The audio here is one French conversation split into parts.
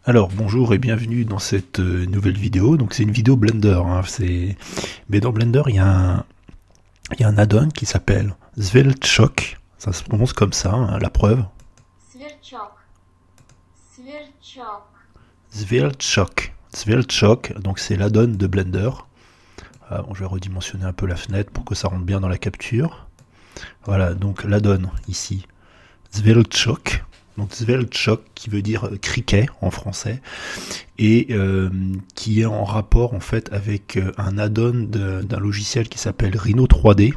Alors bonjour et bienvenue dans cette nouvelle vidéo. Donc c'est une vidéo Blender, hein. Mais dans Blender il y a un add-on qui s'appelle Sveltchok. Ça se prononce comme ça, hein, la preuve. Sverchok. Sverchok. Sveltchok, donc c'est l'add-on de Blender. Bon, je vais redimensionner un peu la fenêtre pour que ça rentre bien dans la capture. Voilà, donc l'add-on ici, Sveltchok. Donc Sveltchok qui veut dire criquet en français et qui est en rapport en fait avec un add-on d'un logiciel qui s'appelle Rhino 3D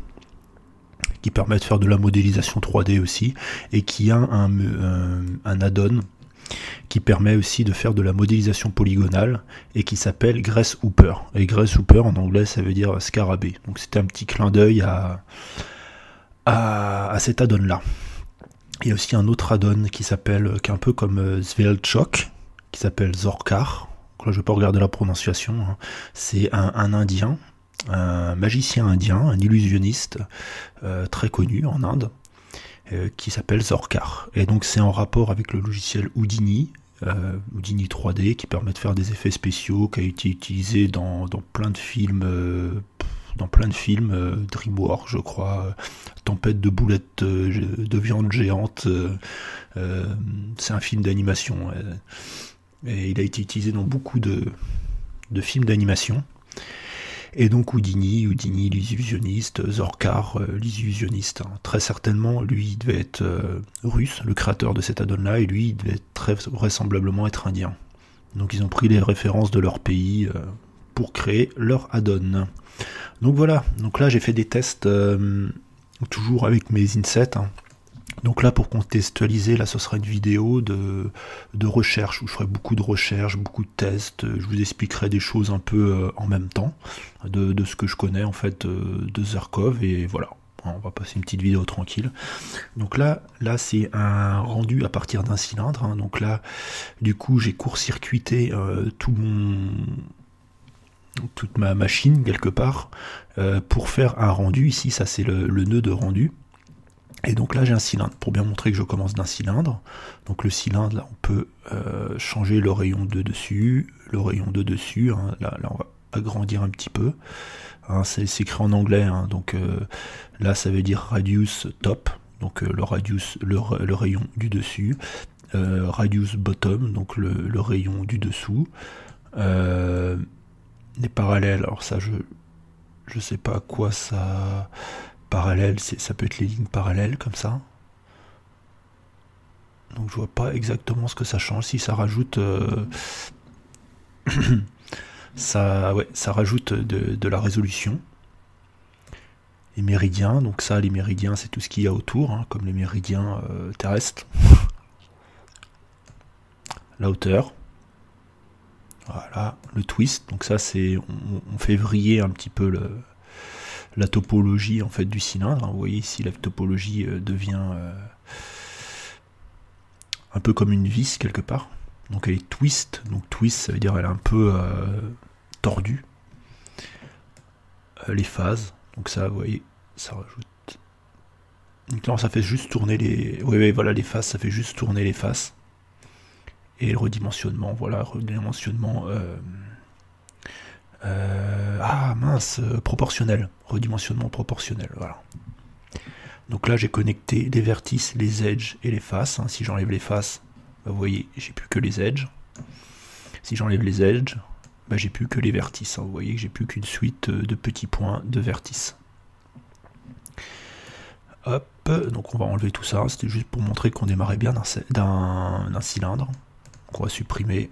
qui permet de faire de la modélisation 3D aussi et qui a un add-on qui permet aussi de faire de la modélisation polygonale et qui s'appelle Grasshopper. Et Grasshopper en anglais ça veut dire scarabée. Donc c'était un petit clin d'œil à cet add-on là. Il y a aussi un autre add-on qui s'appelle, qui est un peu comme Sveltchok, qui s'appelle Zorkar. Donc là, je ne vais pas regarder la prononciation. Hein. C'est un Indien, un magicien indien, un illusionniste très connu en Inde, qui s'appelle Zorkar. Et donc c'est en rapport avec le logiciel Houdini, Houdini 3D, qui permet de faire des effets spéciaux, qui a été utilisé dans plein de films. DreamWorks, je crois, Tempête de boulettes de viande géante, c'est un film d'animation, et il a été utilisé dans beaucoup de films d'animation. Et donc Houdini l'illusionniste, Zorkar, l'illusionniste, hein. Très certainement, lui, il devait être russe, le créateur de cet add-on-là, et lui, il devait très vraisemblablement être indien. Donc ils ont pris les références de leur pays pour créer leur add-on. Donc voilà, donc là j'ai fait des tests toujours avec mes insets. Hein. Donc là pour contextualiser, là ce sera une vidéo de recherche où je ferai beaucoup de recherches, beaucoup de tests. Je vous expliquerai des choses un peu en même temps de ce que je connais en fait de Zarkov et voilà. On va passer une petite vidéo tranquille. Donc là c'est un rendu à partir d'un cylindre. Hein. Donc là, du coup, j'ai court-circuité toute ma machine quelque part pour faire un rendu. Ici ça c'est le nœud de rendu, et donc là j'ai un cylindre pour bien montrer que je commence d'un cylindre. Donc le cylindre, là on peut changer le rayon de dessus, le rayon de dessus, hein. Là on va agrandir un petit peu, hein. C'est écrit en anglais, hein. Donc là ça veut dire radius top, donc le radius, le rayon du dessus, radius bottom, donc le rayon du dessous, les parallèles, alors ça je sais pas à quoi ça. Parallèle, ça peut être les lignes parallèles comme ça. Donc je vois pas exactement ce que ça change. Si ça rajoute ça rajoute de la résolution. Les méridiens, donc ça les méridiens c'est tout ce qu'il y a autour, hein, comme les méridiens terrestres. La hauteur. Voilà, le twist, donc ça c'est, on fait vriller un petit peu la topologie en fait du cylindre. Vous voyez ici la topologie devient un peu comme une vis quelque part. Donc elle est twist, donc twist ça veut dire elle est un peu tordue. Les phases, donc ça vous voyez, ça rajoute. Donc là ça fait juste tourner les. Oui, voilà, les faces, ça fait juste tourner les faces. Et le redimensionnement, voilà, redimensionnement. Ah mince, proportionnel, redimensionnement proportionnel, voilà. Donc là j'ai connecté les vertices, les edges et les faces, hein. Si j'enlève les faces, bah, vous voyez, j'ai plus que les edges. Si j'enlève les edges, bah, j'ai plus que les vertices, hein. Vous voyez que j'ai plus qu'une suite de petits points de vertices. Hop, donc on va enlever tout ça, c'était juste pour montrer qu'on démarrait bien d'un cylindre. Donc on va supprimer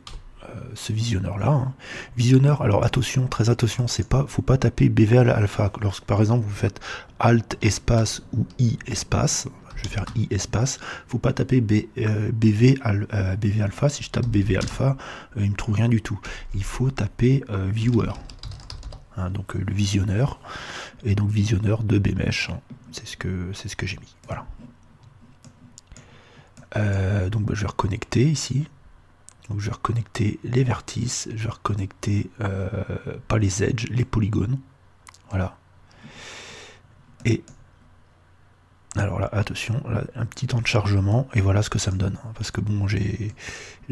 ce visionneur là, hein. Visionneur, alors attention, très attention, faut pas taper BV alpha. Lorsque par exemple vous faites Alt espace ou I espace, je vais faire I espace, faut pas taper BV alpha. Si je tape BV alpha, il me trouve rien du tout. Il faut taper viewer, hein, donc le visionneur, et donc visionneur de BMesh, hein. C'est ce que j'ai mis, voilà. Donc bah, je vais reconnecter ici. Donc je vais reconnecter les vertices, je vais reconnecter pas les edges, les polygones. Voilà. Et Alors là, attention, là, un petit temps de chargement, et voilà ce que ça me donne. Parce que bon, j'ai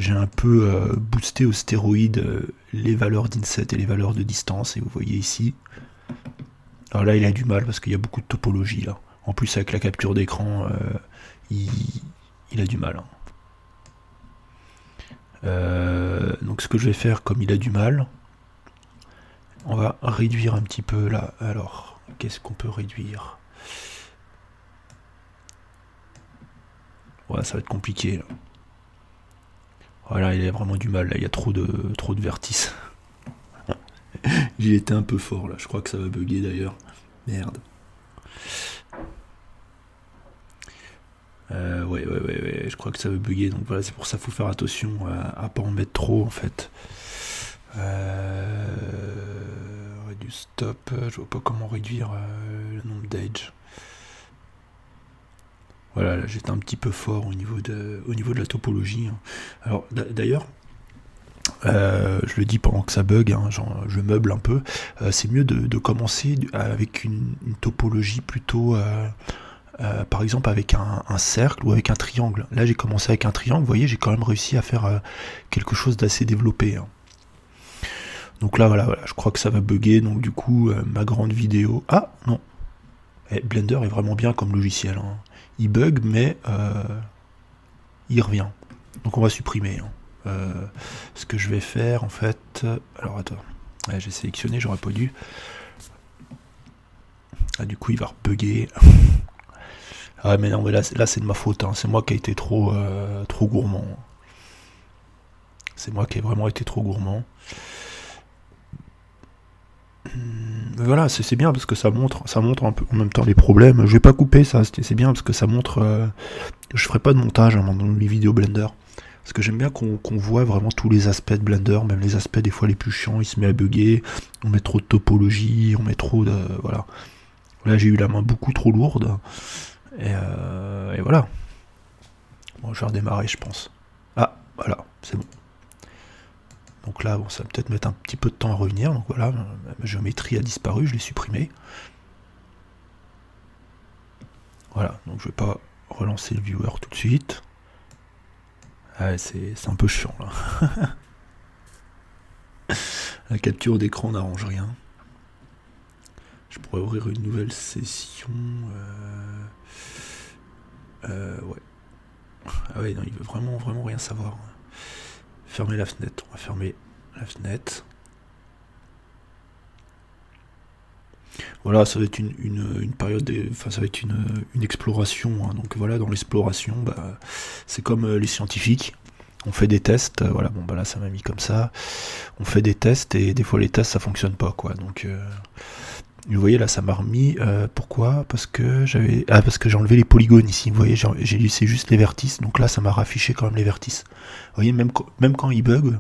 un peu boosté au stéroïde les valeurs d'inset et les valeurs de distance, et vous voyez ici. Alors là, il a du mal parce qu'il y a beaucoup de topologie là. En plus, avec la capture d'écran, il a du mal. Donc ce que je vais faire, comme il a du mal, on va réduire un petit peu là. Alors, qu'est-ce qu'on peut réduire? Ouais, ça va être compliqué là. Voilà, il a vraiment du mal là, il y a trop de vertices. J'ai été un peu fort là, je crois que ça va bugger d'ailleurs. Merde. Ouais, je crois que ça va bugger, donc voilà, c'est pour ça qu'il faut faire attention à pas en mettre trop en fait. Du stop, je vois pas comment réduire le nombre d'edge. Voilà, là j'étais un petit peu fort au niveau de la topologie. Alors d'ailleurs, je le dis pendant que ça bug, genre, je meuble un peu, c'est mieux de commencer avec une topologie plutôt, par exemple avec un cercle ou avec un triangle. Là j'ai commencé avec un triangle, vous voyez, j'ai quand même réussi à faire quelque chose d'assez développé. Donc là voilà, je crois que ça va bugger, donc du coup ma grande vidéo... Ah non, Blender est vraiment bien comme logiciel. Il bug mais il revient. Donc on va supprimer. Ce que je vais faire en fait... Alors attends, j'ai sélectionné, j'aurais pas dû. Ah, du coup il va rebugger. Ah mais non, mais là c'est de ma faute, c'est moi qui ai été trop gourmand. C'est moi qui ai vraiment été trop gourmand. Voilà, c'est bien parce que ça montre un peu en même temps les problèmes. Je vais pas couper ça, c'est bien parce que ça montre... je ferai pas de montage dans les vidéos Blender. Parce que j'aime bien qu'on voit vraiment tous les aspects de Blender, même les aspects des fois les plus chiants, il se met à bugger, on met trop de topologie, on met trop de... Voilà. Là j'ai eu la main beaucoup trop lourde. Et voilà. Bon, je vais redémarrer, je pense. Ah, voilà, c'est bon. Donc là, bon, ça va peut-être mettre un petit peu de temps à revenir. Donc voilà, ma géométrie a disparu, je l'ai supprimée. Voilà, donc je vais pas relancer le viewer tout de suite. Ah, c'est un peu chiant là. La capture d'écran n'arrange rien. Je pourrais ouvrir une nouvelle session. Ouais. Ah ouais, non, il veut vraiment rien savoir. Fermer la fenêtre. On va fermer la fenêtre. Voilà, ça va être une période, enfin ça va être une exploration. Donc voilà, dans l'exploration, c'est comme les scientifiques. On fait des tests, voilà, bon là ça m'a mis comme ça. On fait des tests et des fois les tests ça fonctionne pas quoi. Donc vous voyez là ça m'a remis. Pourquoi? Parce que parce que j'ai enlevé les polygones ici. Vous voyez, j'ai laissé juste les vertices. Donc là ça m'a raffiché quand même les vertices. Vous voyez, même quand il bug,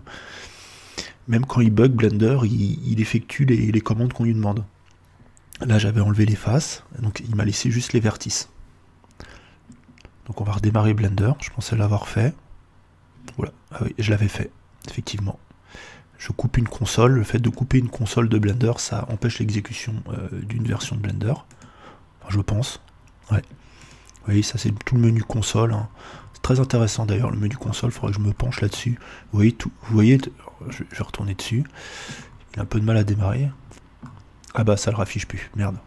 Blender il effectue les commandes qu'on lui demande. Là j'avais enlevé les faces, donc il m'a laissé juste les vertices. Donc on va redémarrer Blender, je pensais l'avoir fait. Voilà, ah oui, je l'avais fait, effectivement. Je coupe une console, le fait de couper une console de Blender, ça empêche l'exécution d'une version de Blender. Enfin, je pense. Ouais. Vous voyez, ça c'est tout le menu console. C'est très intéressant d'ailleurs, le menu console, il faudrait que je me penche là-dessus. Vous voyez, je vais retourner dessus. Il a un peu de mal à démarrer. Ah bah ça le raffiche plus, merde.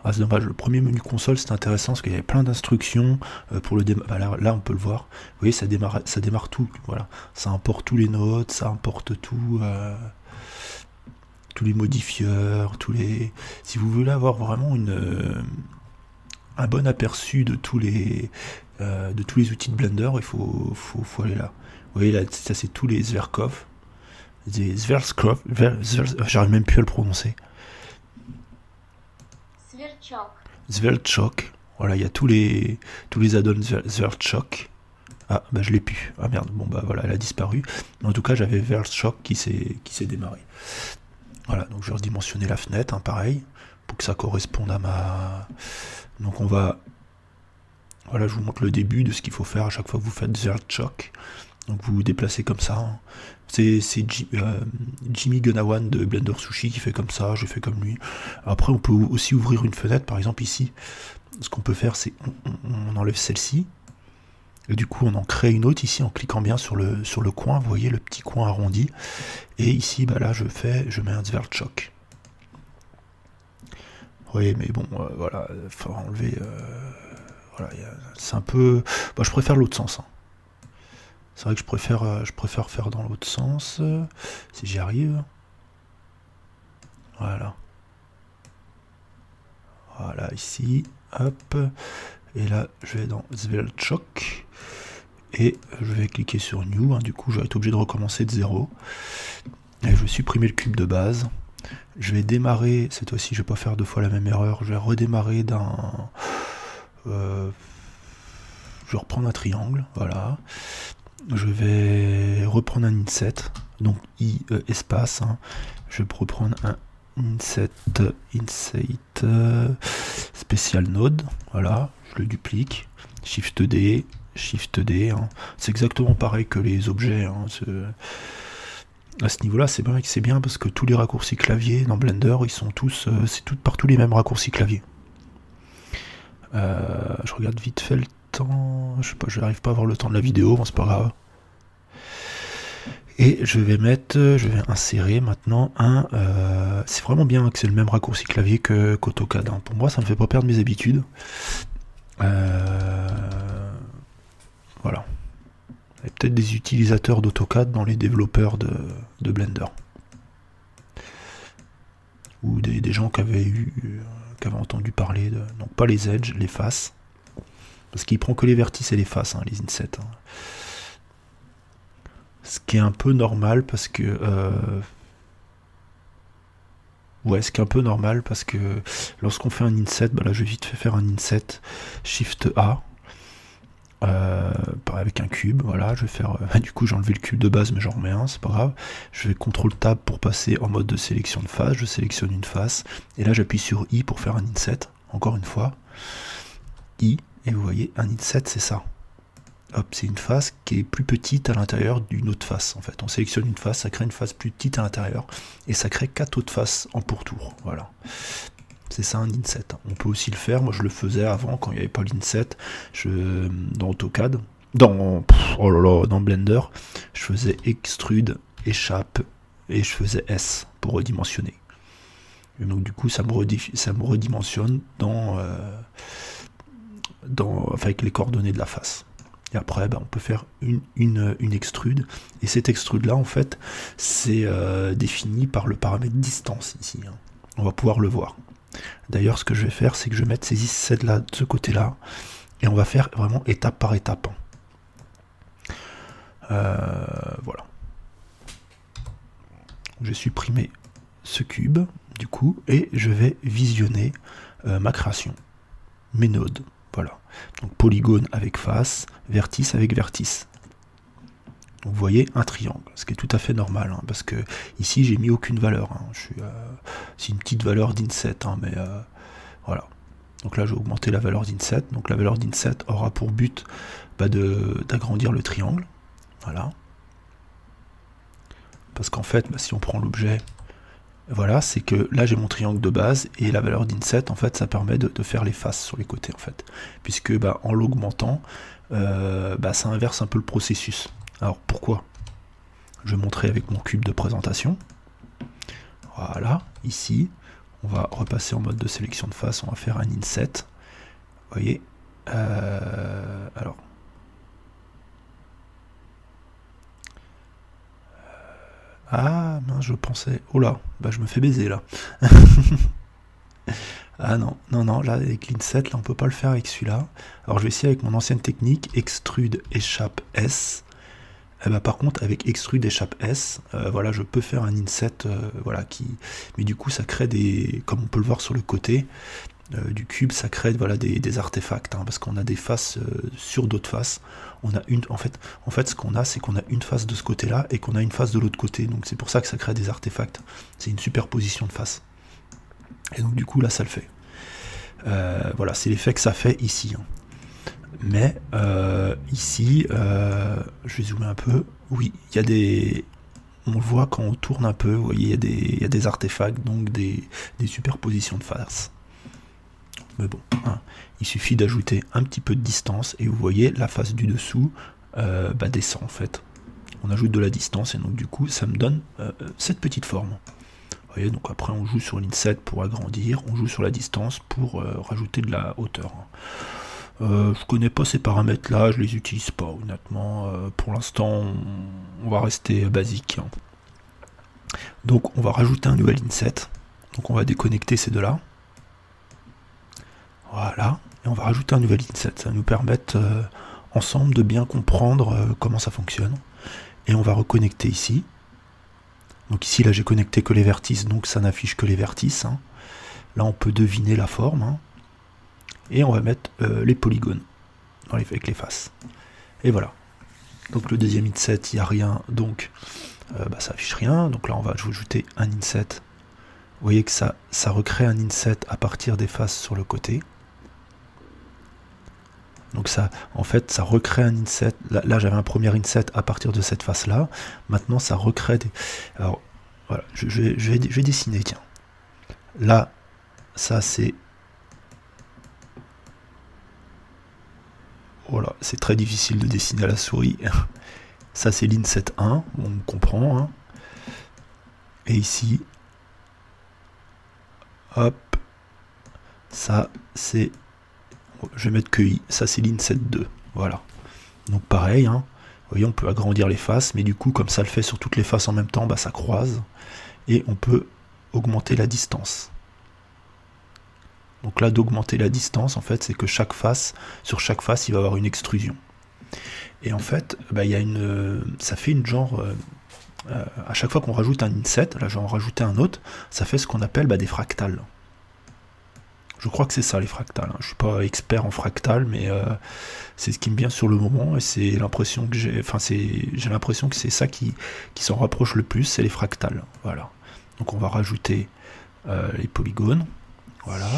Ah c'est dommage, le premier menu console c'était intéressant parce qu'il y avait plein d'instructions pour le démarrer. Là on peut le voir, vous voyez ça démarre tout, voilà. Ça importe tous les nodes, ça importe tout, tous les modifieurs, si vous voulez avoir vraiment un bon aperçu de tous les outils de Blender, il faut aller là. Vous voyez là, ça c'est tous les Zverkov. J'arrive même plus à le prononcer. Sveltchok. Voilà, il y a tous les add-ons Sveltchok. Ah, bah je l'ai plus. Ah merde, bon bah voilà, elle a disparu. En tout cas, j'avais Sveltchok qui s'est démarré. Voilà, donc je vais redimensionner la fenêtre, pareil, pour que ça corresponde à ma... Donc on va... Voilà, je vous montre le début de ce qu'il faut faire à chaque fois que vous faites Sveltchok. Donc vous vous déplacez comme ça. Hein. C'est Jimmy Gunawan de Blender Sushi qui fait comme ça, j'ai fait comme lui. Après on peut aussi ouvrir une fenêtre, par exemple ici. Ce qu'on peut faire, c'est on enlève celle-ci. Et du coup on en crée une autre ici en cliquant bien sur le coin, vous voyez le petit coin arrondi. Et ici, bah là je mets un Zwerchok. Oui, mais bon, voilà, il faut enlever. Voilà, c'est un peu. Bah, je préfère l'autre sens. Hein. C'est vrai que je préfère faire dans l'autre sens, si j'y arrive. Voilà. Voilà, ici, hop. Et là, je vais dans Zwerchok. Et je vais cliquer sur New. Hein, du coup, je vais être obligé de recommencer de 0. Et je vais supprimer le cube de base. Je vais démarrer, cette fois-ci, je vais pas faire 2 fois la même erreur. Je vais redémarrer d'un... je vais reprendre un triangle, voilà. Je vais reprendre un inset, donc espace. Hein. Je vais reprendre un inset spécial node, voilà. Je le duplique, Shift D, hein. C'est exactement pareil que les objets. Hein. À ce niveau-là, c'est bien parce que tous les raccourcis clavier dans Blender, ils sont tous, c'est partout les mêmes raccourcis clavier. Je regarde vite fait le temps, je sais pas, je n'arrive pas à voir le temps de la vidéo, bon, c'est pas grave. Et je vais insérer maintenant un, c'est vraiment bien que c'est le même raccourci clavier qu'AutoCAD. Hein. Pour moi, ça me fait pas perdre mes habitudes. Voilà. Il y a peut-être des utilisateurs d'AutoCAD dans les développeurs de Blender. Ou des gens qui avaient entendu parler de... Donc pas les edges, les faces. Parce qu'il prend que les vertices et les faces, hein, les insets. Hein. Ce qui est un peu normal parce que... Ouais, ce qui est un peu normal parce que lorsqu'on fait un inset, bah là je vais vite fait faire un inset, Shift A. Avec un cube, voilà, je vais faire, du coup j'ai enlevé le cube de base mais j'en remets un, c'est pas grave, je vais CTRL Tab pour passer en mode de sélection de face, je sélectionne une face, et là j'appuie sur I pour faire un inset, encore une fois, I, et vous voyez, un inset c'est ça, hop, c'est une face qui est plus petite à l'intérieur d'une autre face, en fait, on sélectionne une face, ça crée une face plus petite à l'intérieur, et ça crée 4 autres faces en pourtour, voilà. C'est ça un inset. On peut aussi le faire, moi je le faisais avant quand il n'y avait pas l'inset, dans AutoCAD, dans Blender, je faisais extrude, échappe, et je faisais S pour redimensionner. Et donc du coup ça me redimensionne avec les coordonnées de la face. Et après on peut faire une extrude, et cette extrude là en fait c'est défini par le paramètre distance ici. Hein. On va pouvoir le voir. D'ailleurs, ce que je vais faire, c'est que je vais mettre ces insets là de ce côté-là, et on va faire vraiment étape par étape. Voilà. Je vais supprimer ce cube, du coup, et je vais visionner ma création, mes nodes. Voilà. Donc polygone avec face, vertice avec vertice. Donc, vous voyez un triangle, ce qui est tout à fait normal, hein, parce que ici j'ai mis aucune valeur. Hein, c'est une petite valeur d'inset, hein, mais voilà. Donc là, je vais augmenter la valeur d'inset. Donc la valeur d'inset aura pour but d'agrandir le triangle. Voilà. Parce qu'en fait, si on prend l'objet, voilà, c'est que là j'ai mon triangle de base, et la valeur d'inset, en fait, ça permet de faire les faces sur les côtés, en fait. Puisque en l'augmentant, ça inverse un peu le processus. Alors pourquoi? Je vais montrer avec mon cube de présentation. Voilà, ici, on va repasser en mode de sélection de face, on va faire un inset. Vous voyez, alors. Ah, mince, je pensais... Oh là, je me fais baiser là. Ah non, là avec l'inset, là on peut pas le faire avec celui-là. Alors je vais essayer avec mon ancienne technique, extrude, échappe, S. Par contre avec extrude, échappe, S, voilà, je peux faire un inset, voilà, mais du coup ça crée comme on peut le voir sur le côté du cube, ça crée des artefacts, hein, parce qu'on a des faces sur d'autres faces. On a en fait ce qu'on a, c'est qu'on a une face de ce côté-là et qu'on a une face de l'autre côté, donc c'est pour ça que ça crée des artefacts. C'est une superposition de faces. Et donc du coup là ça le fait. Voilà, c'est l'effet que ça fait ici. Hein. Mais ici, je vais zoomer un peu. Oui, il y a des... On le voit quand on tourne un peu, vous voyez, il y a des artefacts, donc des superpositions de faces. Mais bon, hein, il suffit d'ajouter un petit peu de distance, et vous voyez, la face du dessous descend en fait. On ajoute de la distance, et donc du coup, ça me donne cette petite forme. Vous voyez, donc après on joue sur l'inset pour agrandir, on joue sur la distance pour rajouter de la hauteur. Je connais pas ces paramètres là, je les utilise pas honnêtement. Pour l'instant on va rester basique. Donc on va rajouter un nouvel inset. Donc on va déconnecter ces deux là. Voilà, et on va rajouter un nouvel inset. Ça va nous permettre ensemble de bien comprendre comment ça fonctionne. Et on va reconnecter ici. Donc ici là j'ai connecté que les vertices, donc ça n'affiche que les vertices. Hein. Là on peut deviner la forme. Hein. Et on va mettre les polygones avec les faces. Et voilà. Donc le deuxième inset, il n'y a rien, donc ça affiche rien. Donc là, on va ajouter un inset. Vous voyez que ça recrée un inset à partir des faces sur le côté. Donc ça, en fait, ça recrée un inset. Là j'avais un premier inset à partir de cette face-là. Maintenant, ça recrée des... Alors, voilà, je vais dessiner, tiens. Là, ça c'est... Voilà, c'est très difficile de dessiner à la souris. Ça c'est l'inset 1, on comprend. Hein. Et ici, hop, ça c'est, je vais mettre que I, ça c'est l'inset 2. Voilà. Donc pareil, hein. Vous voyez, on peut agrandir les faces, mais du coup, comme ça le fait sur toutes les faces en même temps, ça croise. Et on peut augmenter la distance. Donc là, d'augmenter la distance, en fait, c'est que chaque face, sur chaque face, il va y avoir une extrusion. Et en fait, il y a ça fait une genre... à chaque fois qu'on rajoute un inset, là je vais en rajouter un autre, ça fait ce qu'on appelle des fractales. Je crois que c'est ça les fractales. Hein. Je suis pas expert en fractales, mais c'est ce qui me vient sur le moment, et c'est l'impression que j'ai... Enfin, j'ai l'impression que c'est ça qui s'en rapproche le plus, c'est les fractales. Voilà. Donc on va rajouter les polygones. Voilà.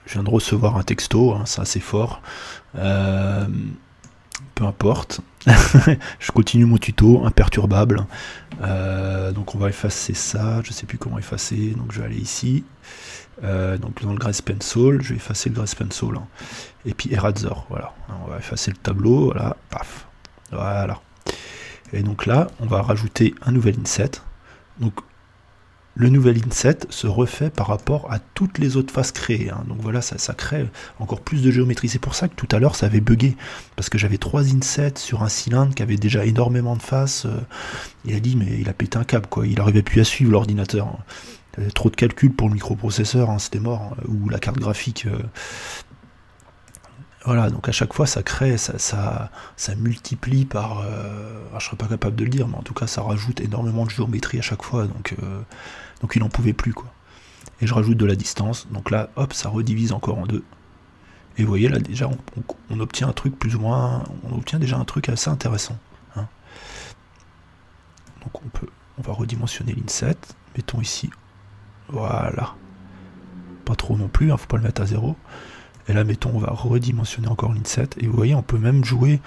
Je viens de recevoir un texto, hein, c'est assez fort. Peu importe. Je continue mon tuto, imperturbable. Donc on va effacer ça, je sais plus comment effacer, donc je vais aller ici. Donc dans le Grace Pencil, je vais effacer le Grace Pencil. Hein. Et puis Eraser, voilà. On va effacer le tableau, voilà, paf. Voilà. Et donc là, on va rajouter un nouvel inset. Donc le nouvel inset se refait par rapport à toutes les autres faces créées. Hein. Donc voilà, ça crée encore plus de géométrie. C'est pour ça que tout à l'heure, ça avait bugué. Parce que j'avais 3 insets sur un cylindre qui avait déjà énormément de faces. Il a dit, mais il a pété un câble, quoi. Il n'arrivait plus à suivre l'ordinateur. Hein. Il y avait trop de calculs pour le microprocesseur, hein, c'était mort. Hein. Ou la carte graphique. Voilà, donc à chaque fois, ça crée, ça multiplie par... je ne serais pas capable de le dire, mais en tout cas, ça rajoute énormément de géométrie à chaque fois. Donc il n'en pouvait plus, quoi. Et je rajoute de la distance, donc là, hop, ça redivise encore en deux. Et vous voyez, là, déjà, on obtient un truc plus ou moins... On obtient déjà un truc assez intéressant. Hein. Donc on va redimensionner l'inset. Mettons ici. Voilà. Pas trop non plus, hein, faut pas le mettre à 0. Et là, mettons, on va redimensionner encore l'inset. Et vous voyez, on peut même jouer...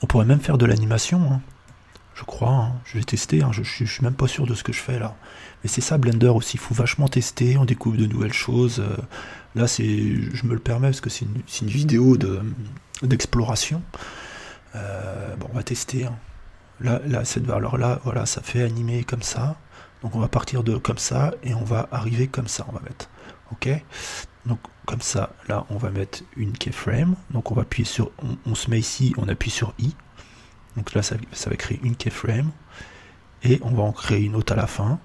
On pourrait même faire de l'animation, hein. Je crois, hein. Je vais tester, hein. Je suis même pas sûr de ce que je fais là. Mais c'est ça Blender aussi, il faut vachement tester, on découvre de nouvelles choses. Là, je me le permets parce que c'est une vidéo d'exploration. Bon, on va tester. Hein. Là, cette valeur-là, voilà, ça fait animer comme ça. Donc on va partir de comme ça et on va arriver comme ça, on va mettre. Ok. Donc comme ça, là, on va mettre une keyframe. Donc on va appuyer sur, on se met ici, on appuie sur I. Donc là, ça va créer une keyframe. Et on va en créer une autre à la fin.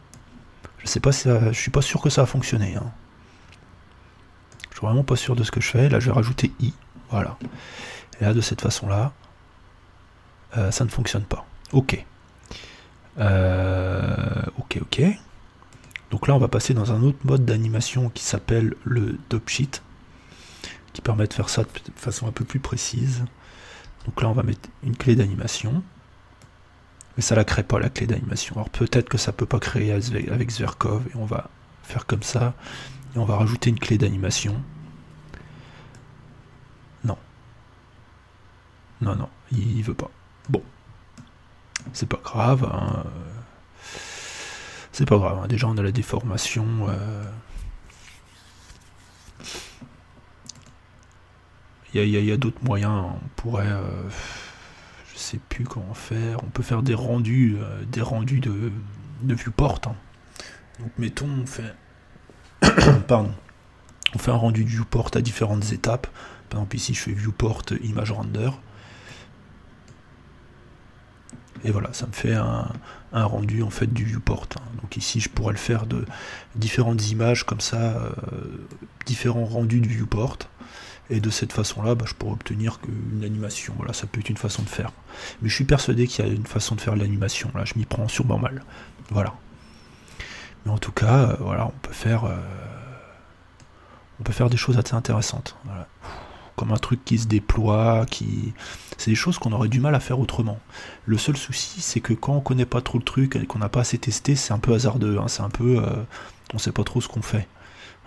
Je sais pas si je suis pas sûr que ça va fonctionner. Hein. Je suis vraiment pas sûr de ce que je fais. Là, je vais rajouter I. Voilà. Et là, de cette façon-là, ça ne fonctionne pas. Ok. Ok. Donc là, on va passer dans un autre mode d'animation qui s'appelle le top sheet, qui permet de faire ça de façon un peu plus précise. Donc là, on va mettre une clé d'animation. Mais ça ne la crée pas, la clé d'animation. Alors peut-être que ça ne peut pas créer avec Zverkov. Et on va faire comme ça. Et on va rajouter une clé d'animation. Non, non, il veut pas. Bon, c'est pas grave. Hein. C'est pas grave. Hein. Déjà, on a la déformation. Il y a d'autres moyens. On pourrait... je sais plus comment faire. On peut faire des rendus de viewport. Hein. Donc, mettons, on fait... Pardon. On fait un rendu de viewport à différentes étapes. Par exemple, ici, je fais viewport image render. Et voilà, ça me fait un rendu en fait du viewport. Donc ici, je pourrais le faire de différentes images comme ça, différents rendus du viewport. Et de cette façon-là, je pourrais obtenir une animation. Voilà, ça peut être une façon de faire. Mais je suis persuadé qu'il y a une façon de faire l'animation. Là, je m'y prends sûrement mal. Voilà. Mais en tout cas, voilà, on peut faire des choses assez intéressantes. Voilà. Comme un truc qui se déploie, c'est des choses qu'on aurait du mal à faire autrement. Le seul souci, c'est que quand on connaît pas trop le truc et qu'on n'a pas assez testé, c'est un peu hasardeux, hein, c'est un peu... on sait pas trop ce qu'on fait.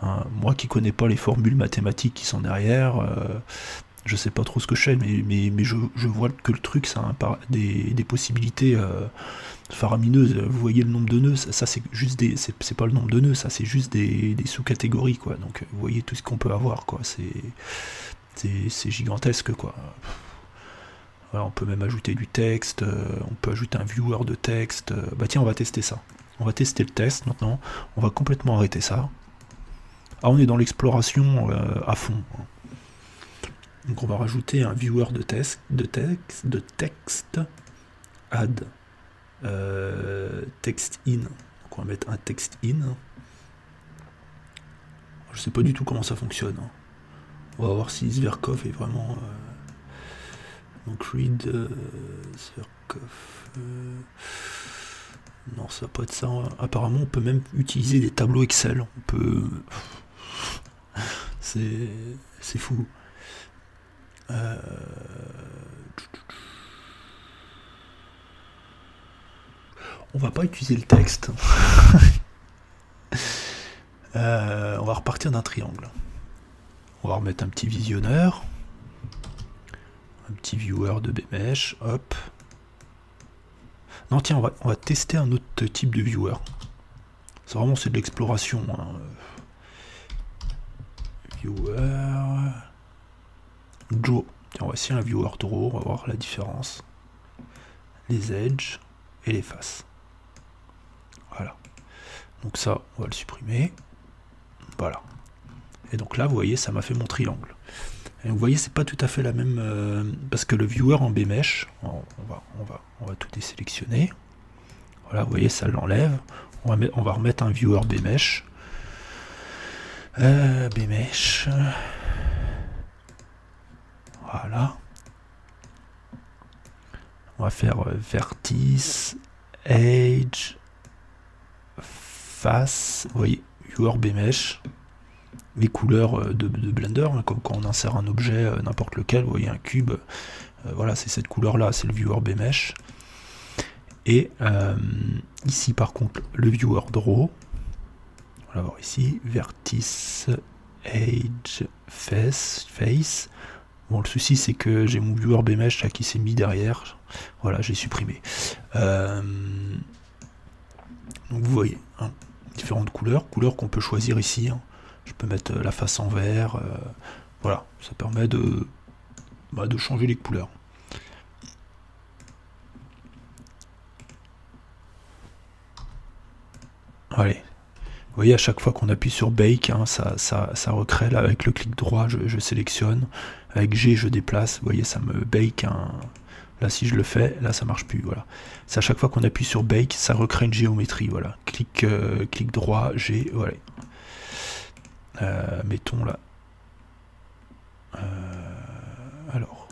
Hein, moi qui connais pas les formules mathématiques qui sont derrière, je sais pas trop ce que je fais, mais je vois que le truc, ça a des possibilités faramineuses. Vous voyez le nombre de nœuds, ça c'est juste des... C'est pas le nombre de nœuds, ça c'est juste des sous-catégories, quoi. Donc vous voyez tout ce qu'on peut avoir, quoi. C'est gigantesque, quoi. Voilà, on peut même ajouter du texte, on peut ajouter un viewer de texte. Bah tiens, on va tester ça. On va tester le test maintenant. On va complètement arrêter ça. Ah, on est dans l'exploration à fond. Donc on va rajouter un viewer de texte, add text in. Donc on va mettre un text in. Je sais pas du tout comment ça fonctionne. On va voir si Zverkov est vraiment... Donc read Zverkov... Non, ça va pas être ça. Apparemment, on peut même utiliser des tableaux Excel. On peut... C'est fou. On va pas utiliser le texte. On va repartir d'un triangle. On va remettre un petit visionneur. Un petit viewer de BMesh. Hop. Non, tiens, on va tester un autre type de viewer. C'est vraiment de l'exploration. Hein. Viewer. Draw. Tiens, voici un viewer draw. On va voir la différence. Les edges et les faces. Voilà. Donc ça, on va le supprimer. Voilà. Et donc là, vous voyez, ça m'a fait mon triangle. Et vous voyez, c'est pas tout à fait la même... parce que le viewer en BMesh, on va tout désélectionner. Voilà, vous voyez, ça l'enlève. On va remettre un viewer BMesh. BMesh. Voilà. On va faire vertice, edge, face. Vous voyez, viewer BMesh. Les couleurs de Blender, hein, comme quand on insère un objet, n'importe lequel, vous voyez un cube, voilà, c'est cette couleur-là, c'est le viewer BMesh. Et ici, par contre, le viewer draw, on va voir ici, vertice, edge, face. Bon, le souci, c'est que j'ai mon viewer BMesh là, qui s'est mis derrière, voilà, j'ai supprimé. Donc vous voyez, hein, différentes couleurs qu'on peut choisir ici, hein. Je peux mettre la face en vert, voilà, ça permet de changer les couleurs. Allez, vous voyez à chaque fois qu'on appuie sur Bake, hein, ça recrée, là avec le clic droit, je sélectionne, avec G je déplace, vous voyez ça me bake là si je le fais, là ça marche plus, voilà. C'est à chaque fois qu'on appuie sur Bake, ça recrée une géométrie, voilà. Clic droit, G, voilà. Mettons là. Alors,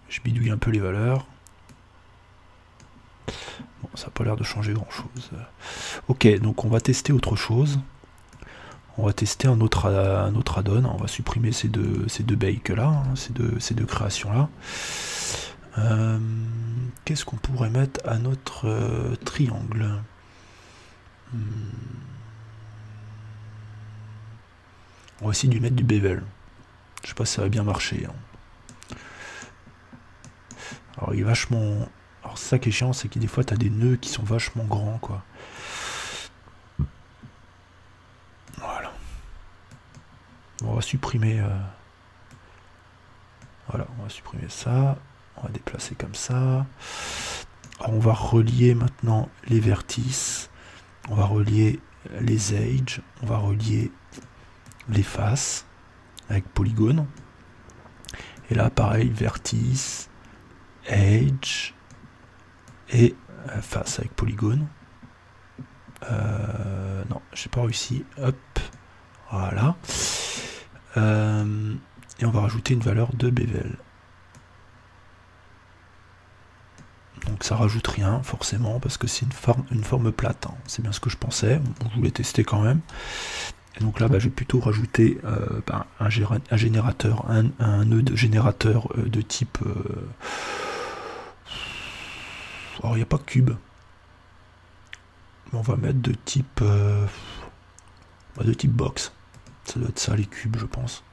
je bidouille un peu les valeurs. Bon, ça n'a pas l'air de changer grand chose. Ok, donc on va tester autre chose. On va tester un autre add-on. On va supprimer ces deux bakes là, hein, ces deux créations là. Qu'est-ce qu'on pourrait mettre à notre triangle? On va essayer de lui mettre du bevel. Je sais pas si ça va bien marcher. Hein. Alors il est vachement... Alors c'est ça qui est chiant, c'est que des fois tu as des nœuds qui sont vachement grands, quoi. Voilà. On va supprimer... Voilà, on va supprimer ça. On va déplacer comme ça. Alors on va relier maintenant les vertices. On va relier les edges. On va relier les faces avec polygone. Et là, pareil, vertice, edge et face avec polygone. Non, j'ai pas réussi. Hop, voilà. Et on va rajouter une valeur de bevel. Donc ça rajoute rien forcément parce que c'est une forme plate. Hein. C'est bien ce que je pensais. Je voulais tester quand même. Et donc là, je vais plutôt rajouter un générateur, un nœud de générateur de type. Alors il n'y a pas cube. Mais on va mettre de type box. Ça doit être ça les cubes, je pense.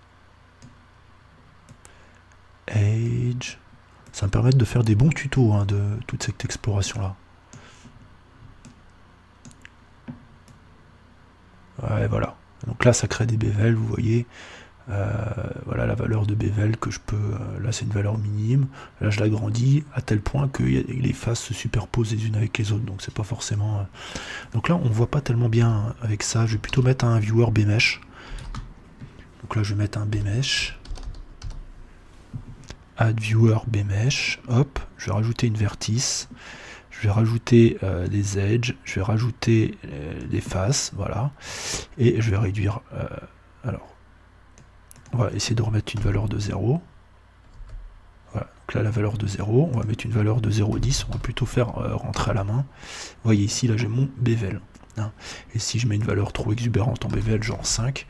Edge. Ça me permet de faire des bons tutos hein, de toute cette exploration là. Ouais, voilà. Donc là, ça crée des bevel, vous voyez. Voilà la valeur de bevel que je peux... là, c'est une valeur minime. Là, je l'agrandis à tel point que les faces se superposent les unes avec les autres. Donc, c'est pas forcément... Donc là, on voit pas tellement bien avec ça. Je vais plutôt mettre un viewer bmesh. Donc là, je vais mettre un bmesh. Add viewer bmesh. Hop, je vais rajouter une vertice. Je vais rajouter des edges, je vais rajouter des faces, voilà, et je vais réduire, alors, on va essayer de remettre une valeur de 0, voilà, donc là la valeur de 0, on va mettre une valeur de 0,10, on va plutôt faire rentrer à la main, vous voyez ici, là j'ai mon bevel, hein. Et si je mets une valeur trop exubérante en bevel, genre 5,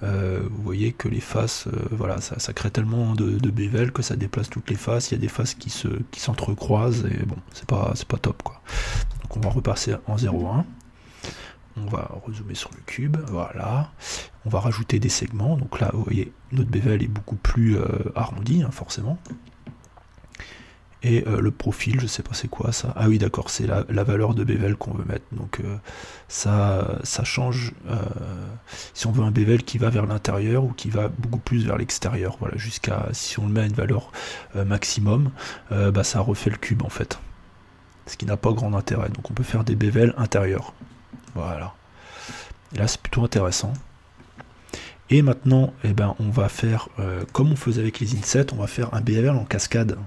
vous voyez que les faces, voilà, ça crée tellement de bevel que ça déplace toutes les faces. Il y a des faces qui s'entrecroisent et bon, c'est pas top quoi. Donc on va repasser en 0,1. On va rezoomer sur le cube, voilà. On va rajouter des segments. Donc là, vous voyez, notre bevel est beaucoup plus arrondi, hein, forcément. Et le profil, je sais pas c'est quoi ça. Ah oui d'accord, c'est la valeur de bevel qu'on veut mettre. Donc ça change si on veut un bevel qui va vers l'intérieur ou qui va beaucoup plus vers l'extérieur. Voilà, jusqu'à si on le met à une valeur maximum, ça refait le cube en fait. Ce qui n'a pas grand intérêt. Donc on peut faire des bevels intérieurs. Voilà. Et là c'est plutôt intéressant. Et maintenant, on va faire comme on faisait avec les insets, on va faire un bevel en cascade.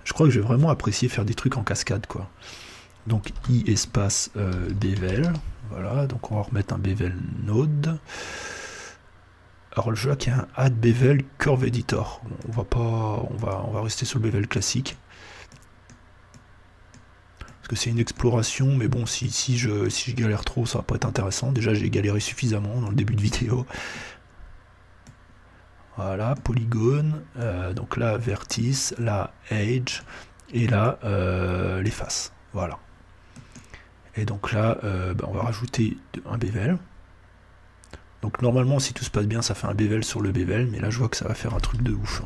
Je crois que je vais vraiment apprécier faire des trucs en cascade, quoi. Donc, i espace bevel. Voilà, donc on va remettre un bevel node. Alors, je vois qu'il y a un add bevel curve editor. On va rester sur le bevel classique. Parce que c'est une exploration, mais bon, si je galère trop, ça va pas être intéressant. Déjà, j'ai galéré suffisamment dans le début de vidéo. Voilà, polygone, donc là vertice, là edge, et là les faces, voilà. Et donc là, on va rajouter un bevel. Donc normalement, si tout se passe bien, ça fait un bevel sur le bevel, mais là je vois que ça va faire un truc de ouf.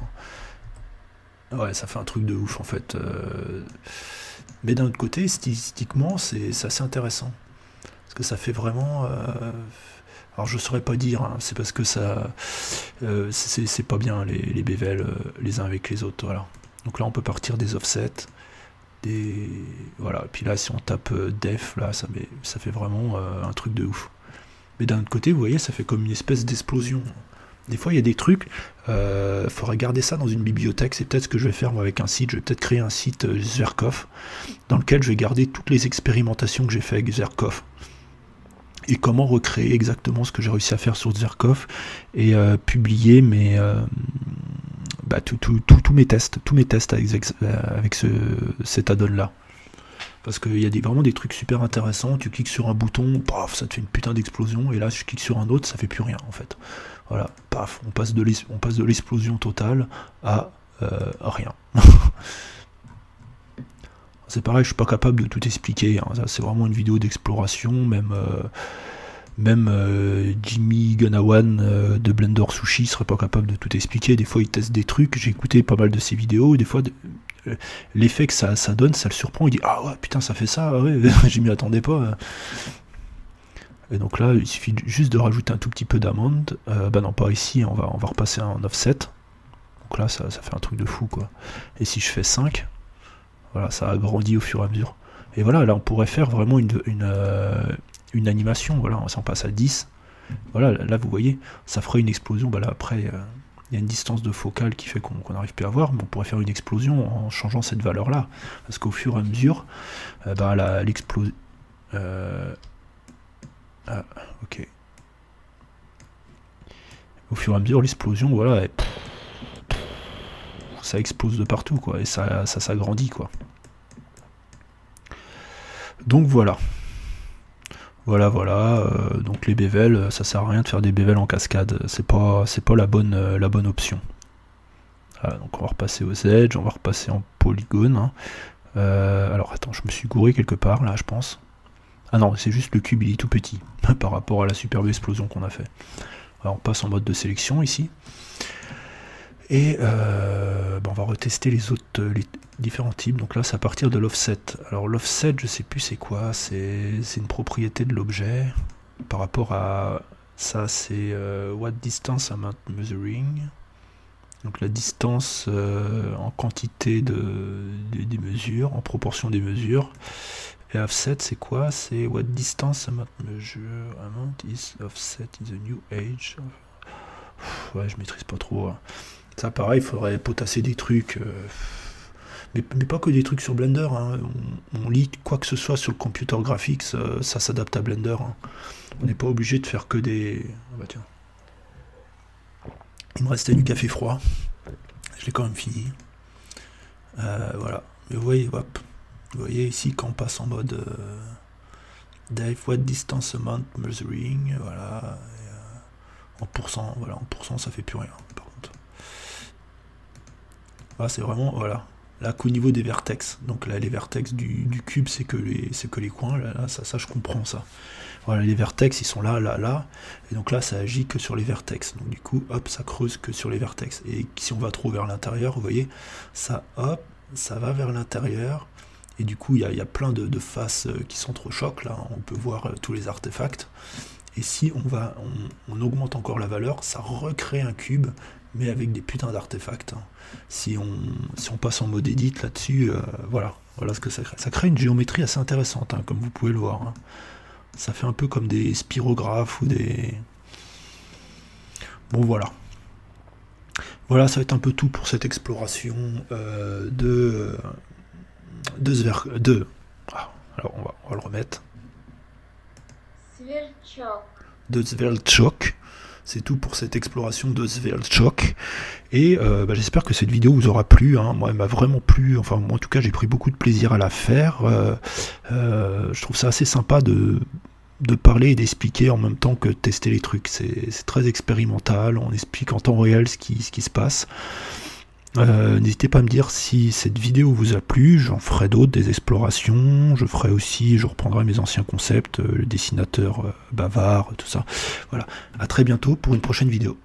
Hein. Ouais, ça fait un truc de ouf en fait. Mais d'un autre côté, stylistiquement, c'est assez intéressant. Parce que ça fait vraiment... Alors je saurais pas dire, hein, c'est parce que ça c'est pas bien les bevels les uns avec les autres, voilà. Donc là on peut partir des offsets, voilà, et puis là si on tape def, là ça fait vraiment un truc de ouf. Mais d'un autre côté, vous voyez, ça fait comme une espèce d'explosion. Des fois il y a des trucs, faudrait garder ça dans une bibliothèque, c'est peut-être ce que je vais faire moi avec un site, je vais peut-être créer un site Zverkov, dans lequel je vais garder toutes les expérimentations que j'ai fait avec Zverkov. Et comment recréer exactement ce que j'ai réussi à faire sur Zverkov et publier tous mes tests avec cet add-on là. Parce qu'il y a vraiment des trucs super intéressants, tu cliques sur un bouton, paf, ça te fait une putain d'explosion, et là je clique sur un autre, ça fait plus rien en fait. Voilà, paf, on passe de l'explosion totale à rien. C'est pareil, je suis pas capable de tout expliquer, hein. C'est vraiment une vidéo d'exploration, même Même Jimmy Gunawan de Blender Sushi serait pas capable de tout expliquer. Des fois il teste des trucs, j'ai écouté pas mal de ses vidéos, des fois l'effet que ça donne, ça le surprend, il dit ah ouais putain ça fait ça, ouais, je m'y attendais pas. Et donc là il suffit juste de rajouter un tout petit peu d'amande, bah non pas ici, on va repasser en offset, donc là ça fait un truc de fou quoi. Et si je fais 5, voilà, ça agrandit au fur et à mesure. Et voilà, là on pourrait faire vraiment une animation, voilà, si on passe à 10, voilà, là vous voyez, ça ferait une explosion, bah là après, il y a une distance de focale qui fait qu'on n'arrive plus à voir, mais on pourrait faire une explosion en changeant cette valeur-là, parce qu'au fur et à mesure, bah l'explosion... ah, ok. Au fur et à mesure, l'explosion, voilà, ça explose de partout, quoi, et ça s'agrandit, quoi. Donc voilà. Voilà, donc les bévels, ça sert à rien de faire des bévels en cascade, c'est pas la bonne option. Voilà, donc on va repasser aux edges, on va repasser en polygone. Hein. Alors attends, je me suis gouré quelque part là, je pense. Ah non, c'est juste le cube, il est tout petit par rapport à la superbe explosion qu'on a fait. Alors on passe en mode de sélection ici. Et on va retester les différents types. Donc là c'est à partir de l'offset. Alors l'offset, je sais plus c'est quoi, c'est une propriété de l'objet. Par rapport à ça, c'est what distance amount measuring. Donc la distance en quantité des mesures, en proportion des mesures. Et offset c'est quoi? C'est what distance amount measure amount is offset in the new age. Ouais, je maîtrise pas trop. Hein. Ça pareil, il faudrait potasser des trucs, mais pas que des trucs sur Blender, hein. On lit quoi que ce soit sur le computer graphics, ça s'adapte à Blender. Hein. On n'est pas obligé de faire que des... Ah bah tiens. Il me restait du café froid, je l'ai quand même fini. Voilà, mais vous voyez ici quand on passe en mode Dave, what distance amount measuring, voilà, en pourcent, voilà, en pourcent ça fait plus rien par contre. Là c'est vraiment, voilà, là qu'au niveau des vertex, donc là les vertex du cube c'est que les coins, là ça je comprends ça. Voilà, les vertex ils sont là, et donc là ça agit que sur les vertex, donc du coup hop ça creuse que sur les vertex, et si on va trop vers l'intérieur, vous voyez, ça hop, ça va vers l'intérieur, et du coup il y a plein de faces qui s'entrechoquent, là on peut voir tous les artefacts, et si on augmente encore la valeur, ça recrée un cube, mais avec des putains d'artefacts. Hein. Si on passe en mode edit là-dessus, voilà ce que ça crée. Ça crée une géométrie assez intéressante, hein, comme vous pouvez le voir. Hein. Ça fait un peu comme des spirographes ou des... Bon voilà. Voilà, ça va être un peu tout pour cette exploration alors on va le remettre. De Sveltchok. C'est tout pour cette exploration de Sveltchok. Et j'espère que cette vidéo vous aura plu. Hein. Moi, elle m'a vraiment plu. Enfin, moi, en tout cas, j'ai pris beaucoup de plaisir à la faire. Je trouve ça assez sympa de parler et d'expliquer en même temps que de tester les trucs. C'est très expérimental. On explique en temps réel ce qui se passe. N'hésitez pas à me dire si cette vidéo vous a plu, j'en ferai d'autres, des explorations, je reprendrai mes anciens concepts, le dessinateur bavard, tout ça. Voilà, à très bientôt pour une prochaine vidéo.